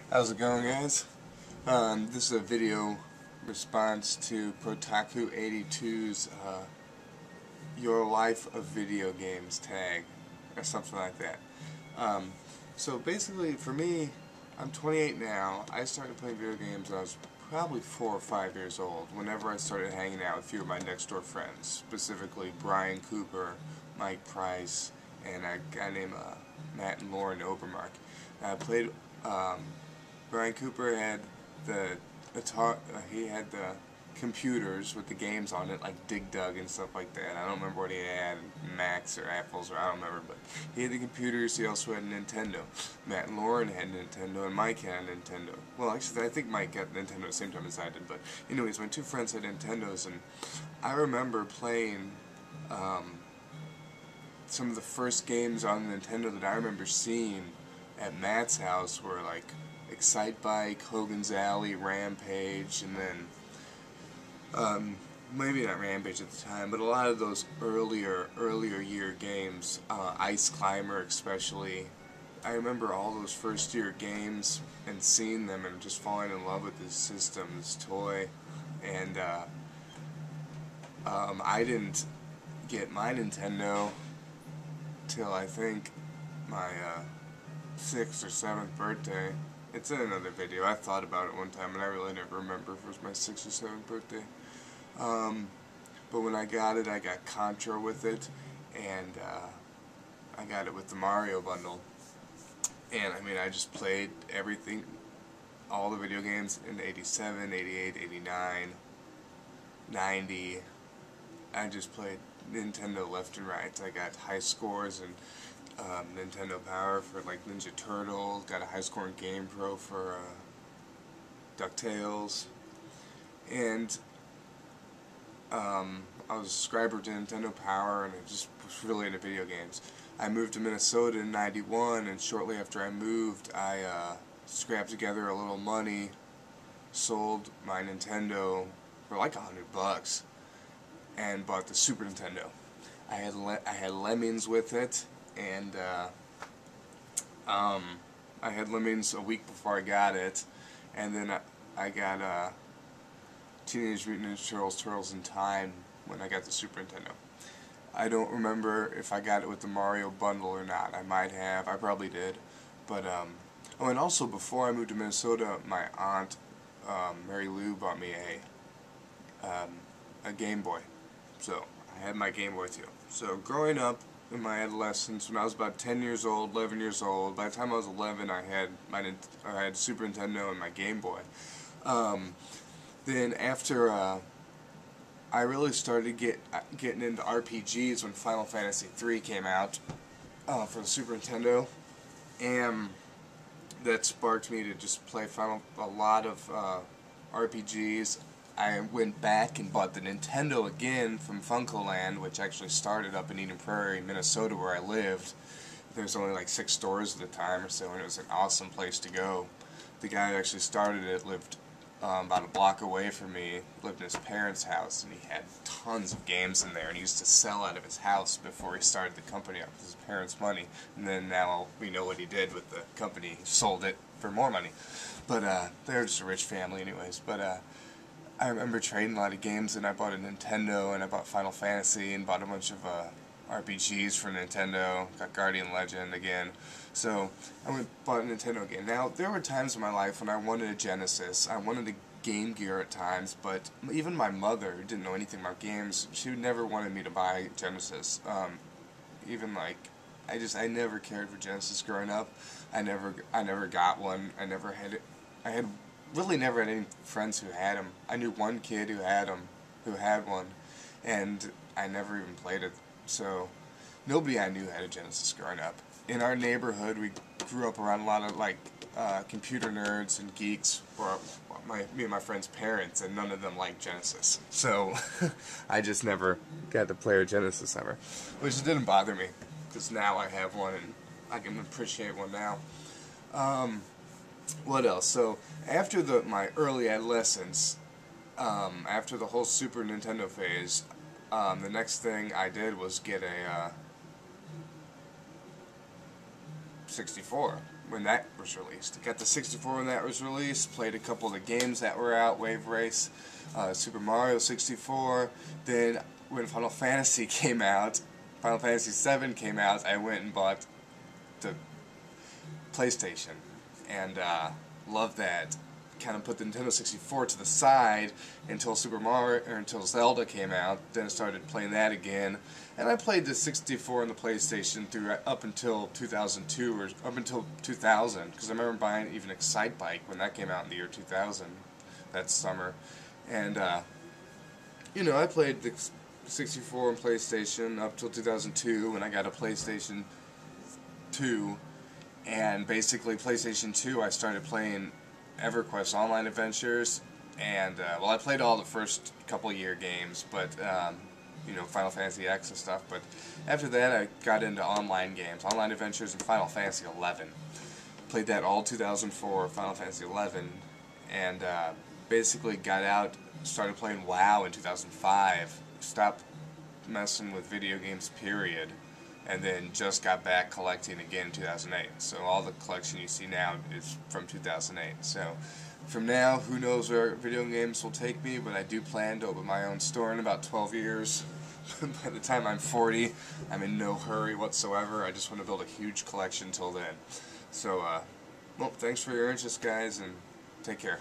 How's it going, guys? This is a video response to Protaku82's Your Life of Video Games tag, or something like that. So basically, for me, I'm 28 now. I started playing video games when I was probably 4 or 5 years old, whenever I started hanging out with a few of my next door friends, specifically Brian Cooper, Mike Price, and a guy named Matt and Lauren Obermark. I played Brian Cooper had he had the computers with the games on it, like Dig Dug and stuff like that. I don't remember what he had, Macs or Apples, or I don't remember, but he had the computers. He also had a Nintendo. Matt and Lauren had Nintendo, and Mike had a Nintendo. Well, actually, I think Mike got Nintendo at the same time as I did, but anyways, my two friends had Nintendos, and I remember playing some of the first games on the Nintendo that I remember seeing at Matt's house were like Excitebike, Hogan's Alley, Rampage, and then maybe not Rampage at the time, but a lot of those earlier year games, Ice Climber especially. I remember all those first year games and seeing them and just falling in love with this system, this toy, and I didn't get my Nintendo till I think my 6th or 7th birthday. It's in another video. I thought about it one time and I really never remember if it was my 6th or 7th birthday. But when I got it, I got Contra with it, and I got it with the Mario bundle. And I mean, I just played everything, all the video games in 87, 88, 89, 90. I just played Nintendo left and right. I got high scores and Nintendo Power for like Ninja Turtles, got a high score in Game Pro for DuckTales, and I was a subscriber to Nintendo Power, and I just was really into video games. I moved to Minnesota in '91, and shortly after I moved, I scrapped together a little money, sold my Nintendo for like $100, and bought the Super Nintendo. I had Lemmings with it, and I had Lemmings a week before I got it, and then I got Teenage Mutant Ninja Turtles: Turtles in Time when I got the Super Nintendo. I don't remember if I got it with the Mario bundle or not. I might have. I probably did. But oh, and also before I moved to Minnesota, my aunt Mary Lou bought me a Game Boy. So I had my Game Boy too. So growing up in my adolescence, when I was about 10 years old, 11 years old, by the time I was 11, I had Super Nintendo and my Game Boy. Then after I really started getting into RPGs when Final Fantasy III came out for the Super Nintendo, and that sparked me to just play a lot of RPGs. I went back and bought the Nintendo again from FuncoLand, which actually started up in Eden Prairie, Minnesota, where I lived. There was only like 6 stores at the time or so, and it was an awesome place to go. The guy who actually started it lived about a block away from me, lived in his parents' house, and he had tons of games in there, and he used to sell out of his house before he started the company up with his parents' money. And then now we know what he did with the company. He sold it for more money. But they're just a rich family anyways. But I remember trading a lot of games, and I bought a Nintendo, and I bought Final Fantasy, and bought a bunch of RPGs for Nintendo, got Guardian Legend again. So I bought a Nintendo again. Now, there were times in my life when I wanted a Genesis. I wanted a Game Gear at times, but even my mother, who didn't know anything about games, she never wanted me to buy Genesis. Even like, I never cared for Genesis growing up. I never got one. I never had it. I had really never had any friends who had them. I knew one kid who had them, who had one, and I never even played it. So nobody I knew had a Genesis growing up. In our neighborhood, we grew up around a lot of like computer nerds and geeks, or me and my friends' parents, and none of them liked Genesis. So I just never got to play a Genesis ever, which didn't bother me, because now I have one and I can appreciate one now. What else? So after my early adolescence, after the whole Super Nintendo phase, the next thing I did was get a 64. when that was released. Got the 64 when that was released. Played a couple of the games that were out. Wave Race, Super Mario 64. Then when Final Fantasy came out, Final Fantasy 7 came out, I went and bought the PlayStation, and loved that. Kind of put the Nintendo 64 to the side until until Zelda came out. Then I started playing that again, and I played the 64 and the PlayStation through up until 2002 or up until 2000, because I remember buying even Excitebike when that came out in the year 2000, that summer, and you know, I played the 64 and PlayStation up till 2002 when I got a PlayStation 2, and basically PlayStation 2 I started playing EverQuest Online Adventures, and well, I played all the first couple year games, but you know, Final Fantasy X and stuff. But after that, I got into online games, Online Adventures, and Final Fantasy 11. Played that all 2004, Final Fantasy 11, and basically got out, started playing WoW in 2005. Stopped messing with video games, period. And then just got back collecting again in 2008. So all the collection you see now is from 2008. So from now, who knows where video games will take me, but I do plan to open my own store in about 12 years. By the time I'm 40, I'm in no hurry whatsoever. I just want to build a huge collection till then. So, well, thanks for your interest, guys, and take care.